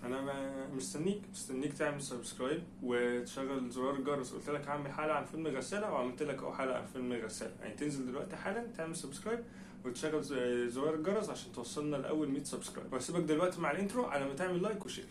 انا مستنيك تعمل سبسكرايب وتشغل زرار الجرس. قلت لك هعمل حلقه عن فيلم غساله، وعملت لك اهو حلقه عن فيلم غساله. يعني تنزل دلوقتي حالا تعمل سبسكرايب وتشغل زرار الجرس عشان توصلنا لاول 100 سبسكرايب. واسيبك دلوقتي مع الانترو على ما تعمل لايك وشير.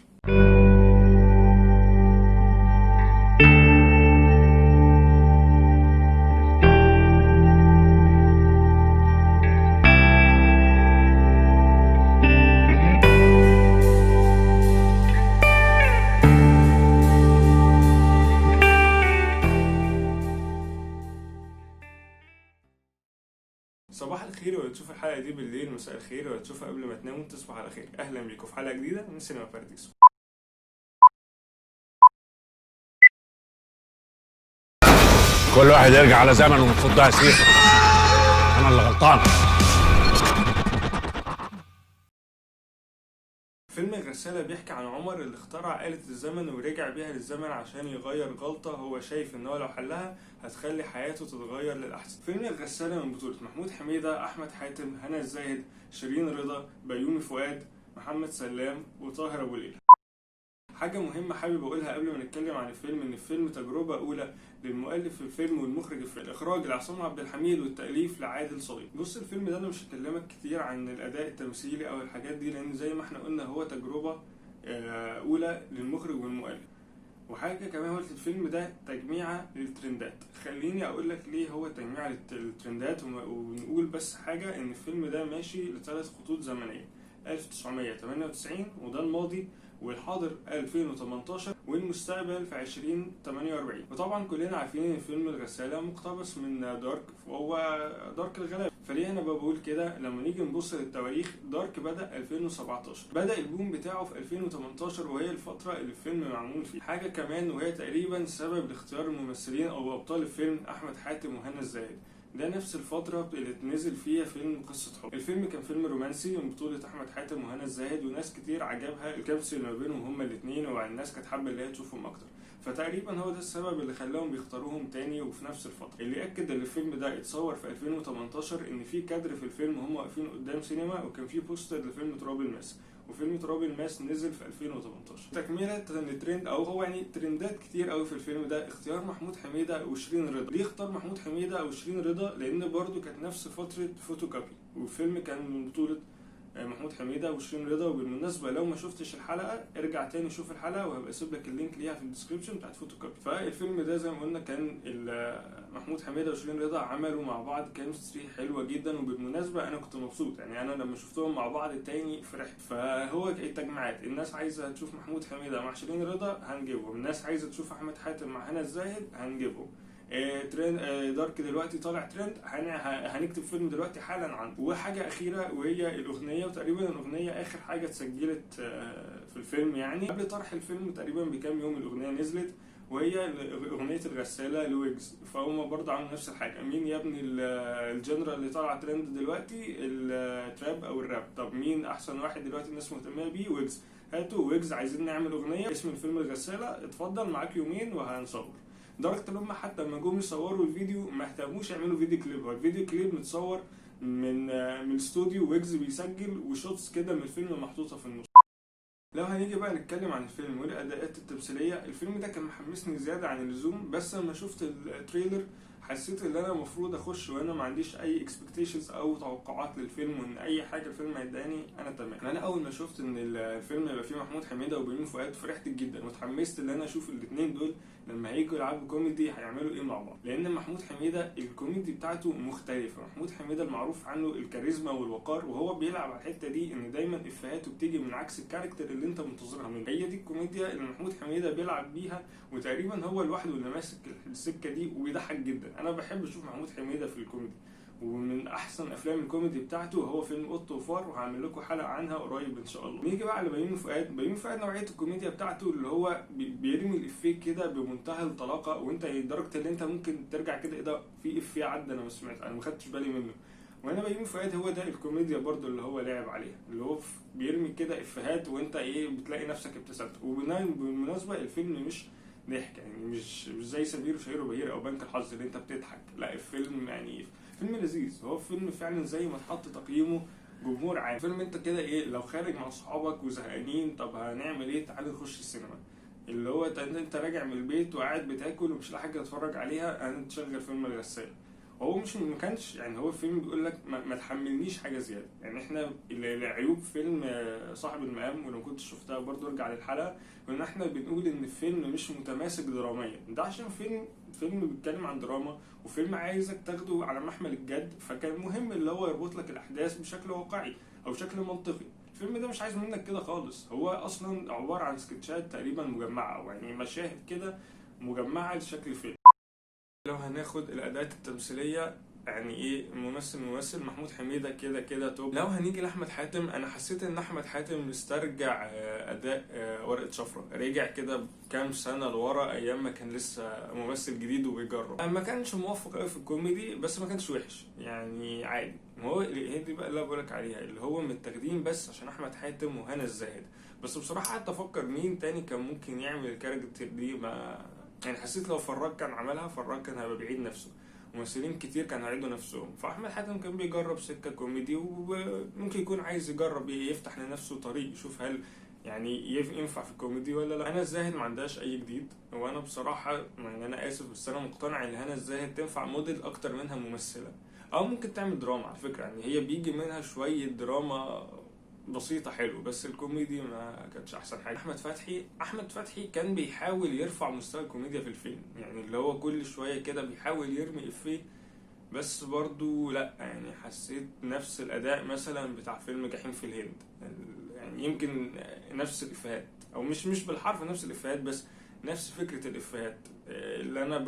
صباح الخير، ولا تشوف الحلقه دي بالليل، مساء الخير، ولا تشوفها قبل ما تنام وتصبح على خير. اهلا بيكم في حلقه جديده من سينما باراديس. كل واحد يرجع على زمنه ومتصدها سير. انا اللي غلطان. فيلم الغسالة بيحكي عن عمر اللي اخترع آلة الزمن ورجع بيها للزمن عشان يغير غلطة هو شايف ان هو لو حلها هتخلي حياته تتغير للأحسن. فيلم الغسالة من بطولة محمود حميدة، أحمد حاتم، هنا الزاهد، شيرين رضا، بيومي فؤاد، محمد سلام، وطاهر أبو ليلى. حاجة مهمة حابب أقولها قبل ما نتكلم عن الفيلم، إن الفيلم تجربة أولى للمؤلف في الفيلم والمخرج في الإخراج لعصام عبد الحميد والتأليف لعادل صديق. بص، الفيلم ده أنا مش هكلمك كتير عن الأداء التمثيلي أو الحاجات دي، لأن زي ما احنا قلنا هو تجربة أولى للمخرج والمؤلف. وحاجة كمان، هو الفيلم ده تجميعة للترندات. خليني أقول لك ليه هو تجميعة للترندات، ونقول بس حاجة، إن الفيلم ده ماشي لثلاث خطوط زمنية: 1998 وده الماضي، والحاضر 2018، والمستقبل في 2048. وطبعا كلنا عارفين ان فيلم الغسالة مقتبس من دارك، وهو دارك الغلابة. فليه انا بقول كده؟ لما نيجي نبص للتواريخ، دارك بدأ 2017، بدأ البوم بتاعه في 2018، وهي الفترة اللي الفيلم معمول فيها. حاجة كمان، وهي تقريبا سبب لاختيار الممثلين او ابطال الفيلم احمد حاتم وهنا الزاهد، ده نفس الفترة اللي نزل فيها فيلم قصة حب. الفيلم كان فيلم رومانسي من بطولة أحمد حاتم وهنا الزاهد، وناس كتير عجبها الكيمستري ما بينهم هما الاتنين، والناس كانت حابة اللي هي تشوفهم أكتر. فتقريبا هو ده السبب اللي خلاهم بيختاروهم تاني وفي نفس الفترة. اللي أكد ان الفيلم ده اتصور في 2018 إن في كادر في الفيلم هم واقفين قدام سينما، وكان في بوستر لفيلم تراب الماس، وفيلم تراب الماس نزل في 2018. تكملة للترند، او هو يعني ترندات كتير قوي في الفيلم ده، اختيار محمود حميدة وشيرين رضا. ليه اختار محمود حميدة او شيرين رضا؟ لان برضو كانت نفس فترة فوتوكابي، والفيلم كان من بطولة محمود حميدة وشيرين رضا. وبالمناسبة لو ما شفتش الحلقة ارجع تاني شوف الحلقة، وهبقى اسيب لك اللينك ليها في الديسكريبشن بتاعت فوتوكابي. فالفيلم ده زي ما قلنا كان محمود حميدة وشيرين رضا عملوا مع بعض كيمستري حلوة جدا، وبالمناسبة انا كنت مبسوط. يعني انا لما شفتهم مع بعض تاني فرحت. فهو التجمعات، الناس عايزة تشوف محمود حميدة مع شيرين رضا هنجيبهم، الناس عايزة تشوف احمد حاتم مع هنا الزاهد هنجيبهم. ترند دارك دلوقتي طالع ترند، هنكتب فيلم دلوقتي حالا عنه. وحاجه اخيره وهي الاغنيه، وتقريبا الاغنيه اخر حاجه اتسجلت في الفيلم. يعني قبل طرح الفيلم تقريبا بكام يوم الاغنيه نزلت، وهي اغنيه الغساله لويجز. فهم برضه عملوا نفس الحاجه. مين يا ابني الجنرال اللي طالع ترند دلوقتي؟ التراب او الراب. طب مين احسن واحد دلوقتي الناس مهتمه بيه؟ ويجز. هاتوا ويجز، عايزين نعمل اغنيه اسم الفيلم الغساله، اتفضل معاك يومين وهنصور. لدرجه ان هم حتى لما جم يصوروا الفيديو ما اهتموش يعملوا فيديو كليب. هو الفيديو كليب متصور من الاستوديو، ويجز بيسجل وشوتس كده من الفيلم محطوطه في النص. لو هنيجي بقى نتكلم عن الفيلم والاداءات التمثيليه، الفيلم ده كان محمسني زياده عن اللزوم. بس لما شفت التريلر حسيت ان انا المفروض اخش وانا ما عنديش اي اكسبكتيشنز او توقعات للفيلم، وان اي حاجه الفيلم هيداني انا تمام. انا اول ما شفت ان الفيلم هيبقى فيه محمود حميده وبيومي فؤاد فرحت جدا، واتحمست ان انا اشوف الاثنين دول لما هيجوا يلعبوا كوميدي هيعملوا ايه مع بعض. لان محمود حميده الكوميدي بتاعته مختلفه. محمود حميده المعروف عنه الكاريزما والوقار، وهو بيلعب على الحته دي، ان دايما افهاته بتيجي من عكس الكاركتر اللي انت منتظرها منه. هي دي الكوميديا اللي محمود حميده بيلعب بيها، وتقريبا هو لوحده اللي ماسك السكه دي، وبيضحك جدا. انا بحب اشوف محمود حميده في الكوميدي، ومن احسن افلام الكوميدي بتاعته هو فيلم قط وفار، وهعمل لكم حلقه عنها قريب ان شاء الله. نيجي بقى على بيومي فؤاد. بيومي فؤاد نوعيه الكوميديا بتاعته اللي هو بيرمي الافيه كده بمنتهى الطلاقه، وانت لدرجه ان انت ممكن ترجع كده ايه ده، في افيه عدى انا ما سمعت، انا ما خدتش بالي منه. وانا بيومي فؤاد هو ده الكوميديا برضو اللي هو لعب عليها، اللي هو بيرمي كده افيهات وانت ايه بتلاقي نفسك ابتسمت. وبالمناسبه الفيلم مش ضحك، يعني مش زي سمير وشهير وبهير او بنك الحظ اللي انت بتضحك. لا، الفيلم يعني فيلم لذيذ. هو فيلم فعلا زي ما اتحط تقييمه جمهور عام. فيلم انت كده ايه لو خارج مع صحابك وزهقانين، طب هنعمل ايه؟ تعالى نخش السينما. اللي هو انت راجع من البيت وقاعد بتاكل ومش لاقي حاجه تتفرج عليها، هتشغل فيلم الغسالة. هو مش ما كانش يعني، هو الفيلم بيقول لك ما تحملنيش حاجه زياده. يعني احنا العيوب فيلم صاحب المقام، ولو كنت شفتها برضو ارجع للحلقه، وان احنا بنقول ان الفيلم مش متماسك دراميا. ده عشان فيلم بيتكلم عن دراما، وفيلم عايزك تاخده على محمل الجد، فكان مهم اللي هو يربط لك الاحداث بشكل واقعي او بشكل منطقي. الفيلم ده مش عايز منك كده خالص، هو اصلا عباره عن سكتشات تقريبا مجمعه، او يعني مشاهد كده مجمعه لشكل فيلم. لو هناخد الاداءات التمثيليه، يعني ايه ممثل محمود حميدة كده كده توب. لو هنيجي لاحمد حاتم، انا حسيت ان احمد حاتم استرجع اداء ورقة شفرة، رجع كده بكام سنة لورا ايام ما كان لسه ممثل جديد وبيجرب. ما كانش موفق قوي في الكوميدي، بس ما كانش وحش يعني، عادي. هو هي دي بقى اللي بقولك عليها، اللي هو متاخدين بس عشان احمد حاتم وهنا الزاهد. بس بصراحة قعدت افكر مين تاني كان ممكن يعمل الكاركتر دي. ما يعني حسيت لو فراج كان عملها، فراج كان هيبقى بعيد نفسه، ممثلين كتير كانوا هيعيدوا نفسهم. فاحمد حاتم كان بيجرب سكه كوميدي، وممكن يكون عايز يجرب يفتح لنفسه طريق، يشوف هل يعني ينفع في الكوميدي ولا لا. هنا الزاهد ما عندهاش اي جديد، وانا بصراحه يعني انا اسف بس انا مقتنع ان هنا الزاهد تنفع موديل اكتر منها ممثله، او ممكن تعمل دراما على فكره. يعني هي بيجي منها شويه دراما بسيطة حلو، بس الكوميدي ما كانتش أحسن حاجة. أحمد فتحي كان بيحاول يرفع مستوى الكوميديا في الفيلم، يعني اللي هو كل شوية كده بيحاول يرمي إفيه، بس برضو لأ. يعني حسيت نفس الأداء مثلا بتاع فيلم جحيم في الهند، يعني يمكن نفس الإفيهات، أو مش بالحرف نفس الإفيهات، بس نفس فكرة الإفيهات. اللي أنا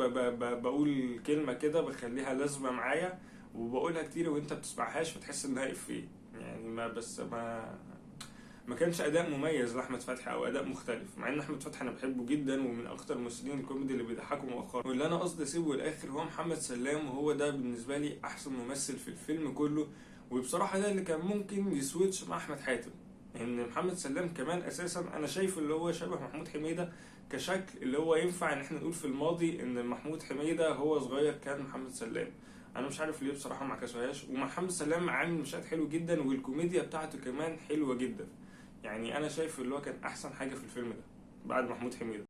بقول كلمة كده بخليها لازمة معايا وبقولها كتير وانت بتسمعهاش فتحس انها إفيه. يعني ما كانش اداء مميز لاحمد فتحي او اداء مختلف، مع ان احمد فتحي انا بحبه جدا ومن اكتر الممثلين الكوميدي اللي بيضحكوا مؤخرا. واللي انا قصدي اسيبه الاخر هو محمد سلام، وهو ده بالنسبه لي احسن ممثل في الفيلم كله. وبصراحه ده اللي كان ممكن يسويتش مع احمد حاتم، ان محمد سلام كمان اساسا انا شايف اللي هو شبه محمود حميده كشكل، اللي هو ينفع ان احنا نقول في الماضي ان محمود حميده هو صغير كان محمد سلام. انا مش عارف ليه بصراحه ما عكسوهاش. ومحمد سلام عامل مشاهد حلو جدا، والكوميديا بتاعته كمان حلوه جدا. يعني انا شايف اللي هو كان احسن حاجه في الفيلم ده بعد محمود حميده.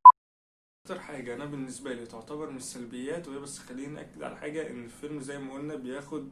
اكتر حاجه انا بالنسبه لي تعتبر من السلبيات، وهي بس خليني ناكد على حاجه، ان الفيلم زي ما قلنا بياخد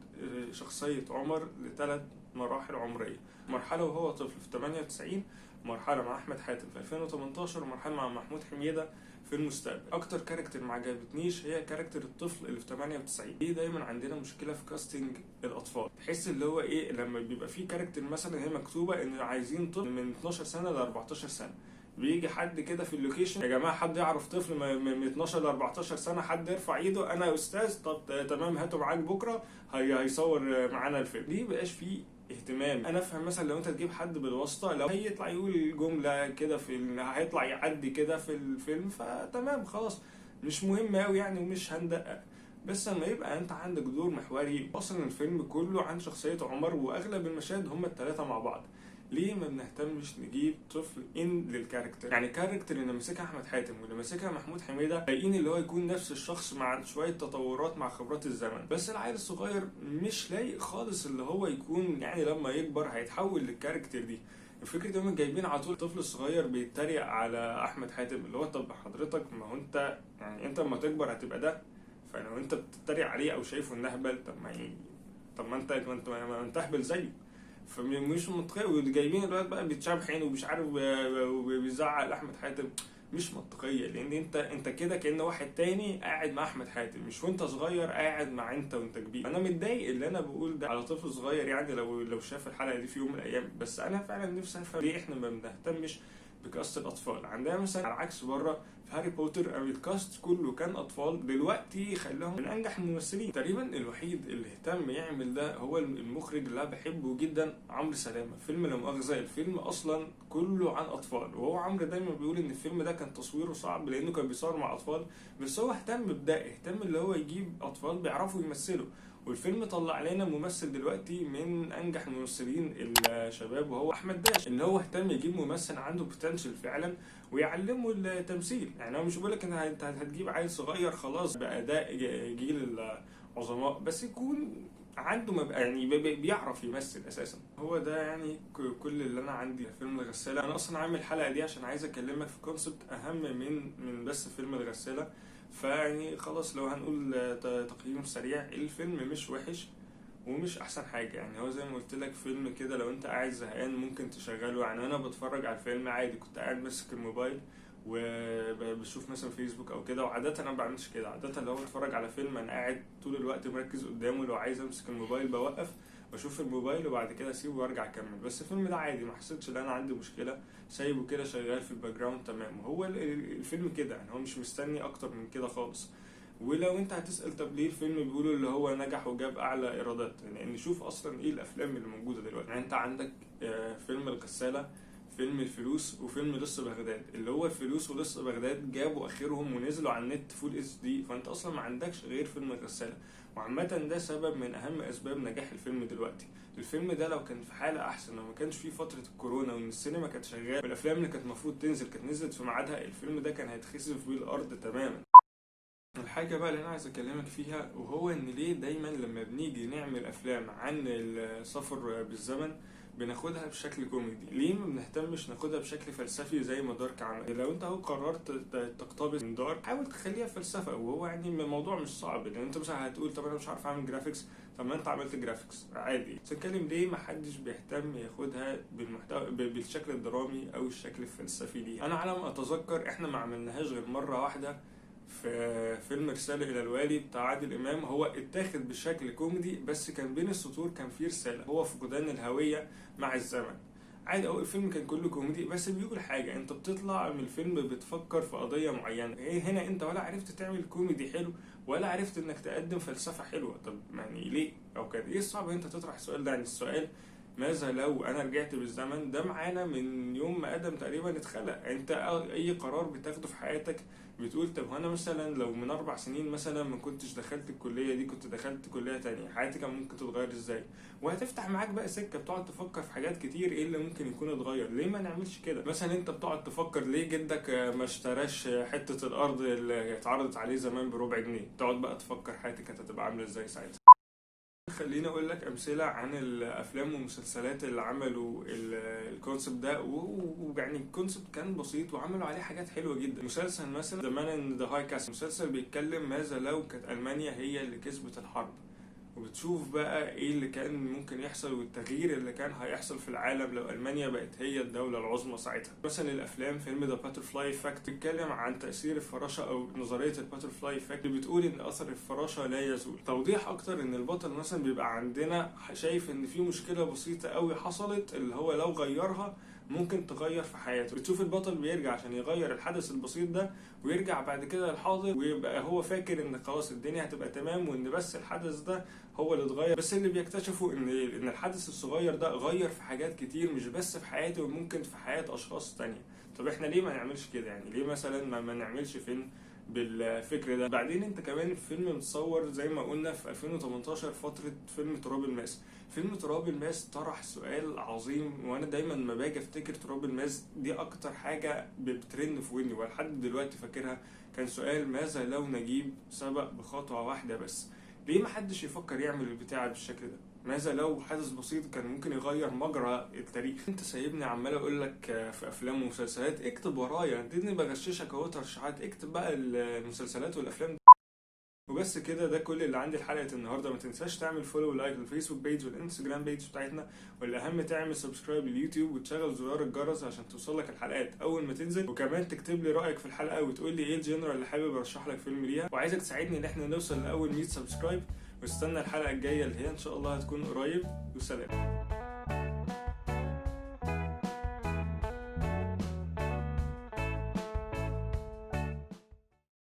شخصيه عمر لثلاث مراحل عمريه. مرحله وهو طفل في 98، مرحله مع احمد حاتم في 2018، ومرحله مع محمود حميده في المستقبل. اكتر كاركتر ما عجبتنيش هي كاركتر الطفل اللي في 98. دي دايما عندنا مشكله في كاستنج الاطفال، تحس اللي هو ايه لما بيبقى في كاركتر مثلا هي مكتوبه ان عايزين طفل من 12 سنه ل 14 سنه، بيجي حد كده في اللوكيشن، يا جماعه حد يعرف طفل من 12 ل 14 سنه، حد يرفع ايده انا استاذ، طب تمام هاتوا معاك بكره هيصور معانا الفيلم. دي مبقاش فيه اهتمام. انا افهم مثلا لو انت تجيب حد بالواسطه، لو هيطلع يقول جمله كده هيطلع يعدي كده في الفيلم، فتمام خلاص مش مهم قوي يعني ومش هندقق. بس لما يبقى انت عندك دور محوري، اصلا الفيلم كله عن شخصيه عمر، واغلب المشاهد هم الثلاثه مع بعض، ليه ما بنهتمش نجيب طفل للكاركتر؟ يعني الكاركتر اللي ماسكها احمد حاتم واللي ماسكها محمود حميده لاقيين اللي هو يكون نفس الشخص مع شويه تطورات مع خبرات الزمن، بس العيل الصغير مش لايق خالص اللي هو يكون يعني لما يكبر هيتحول للكاركتر دي. الفكرة هم جايبين على طول الطفل الصغير بيتريق على احمد حاتم، اللي هو طب حضرتك ما هو انت يعني انت لما تكبر هتبقى ده، فلو انت بتتريق عليه او شايفه انه اهبل، طب ما انت اهبل زيه. فمش منطقي. وجايبين الوقت بقى بيتشابحين ومش عارف وبيزعق لاحمد حاتم، مش منطقيه. لان انت كده كأن واحد تاني قاعد مع احمد حاتم، مش وانت صغير قاعد مع انت وانت كبير. انا متضايق اللي انا بقول ده على طفل صغير، يعني لو شاف الحلقه دي في يوم من الايام. بس انا فعلا نفسي افهم ليه احنا ما بنهتمش بكاست الاطفال. عندنا مثلا على عكس بره في هاري بوتر الكاست كله كان اطفال، دلوقتي خلاهم من انجح الممثلين. تقريبا الوحيد اللي اهتم يعمل ده هو المخرج اللي انا بحبه جدا، عمرو سلامه. فيلم لا مؤاخذه الفيلم اصلا كله عن اطفال، وهو عمرو دايما بيقول ان الفيلم ده كان تصويره صعب لانه كان بيصور مع اطفال، بس هو اهتم بده، اهتم اللي هو يجيب اطفال بيعرفوا يمثلوا. والفيلم طلع لنا ممثل دلوقتي من انجح الممثلين الشباب وهو احمد داش، ان هو اهتم يجيب ممثل عنده بوتنشال فعلا ويعلمه التمثيل. يعني هو مش بقول لك ان انت هتجيب عيل صغير خلاص باداء جيل العظماء، بس يكون عنده يعني بيعرف يمثل اساسا. هو ده يعني كل اللي انا عندي في فيلم الغسالة. انا اصلا عامل الحلقة دي عشان عايز اكلمك في كونسبت اهم من بس فيلم الغسالة. فيعني خلاص لو هنقول تقييم سريع، الفيلم مش وحش ومش احسن حاجة. يعني هو زي ما قلت لك فيلم كده لو انت قاعد زهقان ممكن تشغله. يعني انا بتفرج على الفيلم عادي كنت قاعد ماسك الموبايل وبشوف مثلا فيسبوك او كده، وعادة انا ما بعملش كده. عادة لو بتفرج على فيلم انا قاعد طول الوقت مركز قدامه، لو عايز امسك الموبايل بوقف بشوف الموبايل وبعد كده اسيبه وارجع اكمل. بس الفيلم ده عادي، ما حسيتش ان انا عندي مشكلة، سايبه كده شغال في الباك جراوند تمام. هو الفيلم كده يعني هو مش مستني اكتر من كده خالص. ولو انت هتسأل طب ليه الفيلم بيقولوا اللي هو نجح وجاب اعلى ايرادات، يعني نشوف اصلا ايه الافلام اللي موجودة دلوقتي. يعني انت عندك فيلم الغسالة، فيلم الفلوس، وفيلم لص بغداد. اللي هو الفلوس ولص بغداد جابوا اخرهم ونزلوا على النت فول اتش دي، فانت اصلا ما عندكش غير فيلم الغسالة. وعامة ده سبب من اهم اسباب نجاح الفيلم دلوقتي. الفيلم ده لو كان في حالة احسن، لو ما كانش فيه فترة الكورونا وان السينما كانت شغالة والافلام اللي كانت المفروض تنزل كانت نزلت في ميعادها، الفيلم ده كان هيتخسف بيه الارض تماما. الحاجة بقى اللي انا عايز اكلمك فيها وهو ان ليه دايما لما بنيجي نعمل افلام عن السفر بالزمن بناخدها بشكل كوميدي؟ ليه ما بنهتمش ناخدها بشكل فلسفي زي ما دارك عمل؟ لو انت قررت تقتبس من دارك حاول تخليها فلسفة، وهو يعني الموضوع مش صعب. لان انت مثلا هتقول طب انا مش عارف اعمل جرافيكس، طب ما انت عملت جرافيكس عادي. بس نتكلم ليه ما حدش بيهتم ياخدها بالمحتوى بالشكل الدرامي او الشكل الفلسفي دي. انا على ما اتذكر احنا ما عملناهاش غير مرة واحدة في فيلم رسالة إلى الوالي بتاع عادل إمام. هو اتاخد بشكل كوميدي بس كان بين السطور كان فيه رسالة، هو فقدان الهوية مع الزمن. عادي أو الفيلم كان كله كوميدي بس بيقول حاجة، انت بتطلع من الفيلم بتفكر في قضية معينة. ايه هنا انت ولا عرفت تعمل كوميدي حلو ولا عرفت انك تقدم فلسفة حلوة. طب يعني ليه او كده ايه الصعب انت تطرح السؤال ده؟ يعني السؤال ماذا لو انا رجعت بالزمن ده معانا من يوم ما ادم تقريبا اتخلق. انت اي قرار بتاخده في حياتك بتقول طب انا مثلا لو من 4 سنين مثلا ما كنتش دخلت الكلية دي كنت دخلت كلية تانية، حياتي كان ممكن تتغير ازاي؟ وهتفتح معاك بقى سكة بتقعد تفكر في حاجات كتير ايه اللي ممكن يكون اتغير. ليه ما نعملش كده؟ مثلا انت بتقعد تفكر ليه جدك ما اشتراش حتة الارض اللي اتعرضت عليه زمان ب4 جنيه، تقعد بقى تفكر حياتك كانت هتبقى عاملة ازاي ساعتها. خليني اقول لك امثله عن الافلام والمسلسلات اللي عملوا الكونسبت ده، ويعني الكونسبت كان بسيط وعملوا عليه حاجات حلوه جدا. مسلسل مثلا ذا مان ان ذا هاي كاسل، مسلسل بيتكلم ماذا لو كانت المانيا هي اللي كسبت الحرب، وبتشوف بقى ايه اللي كان ممكن يحصل والتغيير اللي كان هيحصل في العالم لو المانيا بقت هي الدوله العظمى ساعتها. مثلا الافلام فيلم ذا باترفلاي افكت بيتكلم عن تاثير الفراشه او نظريه الباترفلاي افكت اللي بتقول ان اثر الفراشه لا يزول. توضيح اكتر ان البطل مثلا بيبقى عندنا شايف ان في مشكله بسيطه قوي حصلت اللي هو لو غيرها ممكن تغير في حياته. بتشوف البطل بيرجع عشان يغير الحدث البسيط ده ويرجع بعد كده للحاضر ويبقى هو فاكر ان خلاص الدنيا هتبقى تمام وان بس الحدث ده هو اللي اتغير. بس اللي بيكتشفوا ان الحدث الصغير ده غير في حاجات كتير مش بس في حياته وممكن في حياة اشخاص تانية. طب احنا ليه ما نعملش كده؟ يعني ليه مثلا ما نعملش فيلم بالفكر ده؟ بعدين انت كمان الفيلم متصور زي ما قلنا في 2018 فترة فيلم تراب الماس. فيلم تراب الماس طرح سؤال عظيم، وانا دايما ما باجي افتكر تراب الماس دي اكتر حاجة بترن في ودني ولحد دلوقتي فاكرها. كان سؤال ماذا لو نجيب سبق بخطوة واحدة بس؟ ليه ما حدش يفكر يعمل البتاع بالشكل ده؟ ماذا لو حدث بسيط كان ممكن يغير مجرى التاريخ؟ انت سايبني عمال اقول لك في افلام ومسلسلات، اكتب ورايا، اديني بغششك اهو ترشيحات، اكتب بقى المسلسلات والافلام دي. وبس كده، ده كل اللي عندي لحلقة النهارده. ما تنساش تعمل فولو ولايك للفيسبوك بيج والانستجرام بيج بتاعتنا، والاهم تعمل سبسكرايب لليوتيوب وتشغل زرار الجرس عشان توصلك الحلقات اول ما تنزل. وكمان تكتب لي رايك في الحلقه وتقول لي ايه الجنرال اللي حابب ارشح لك فيلم ليها. وعايزك تساعدني ان احنا نوصل لاول 100 سبسكرايب، واستنى الحلقه الجايه اللي هي ان شاء الله هتكون قريب. وسلام.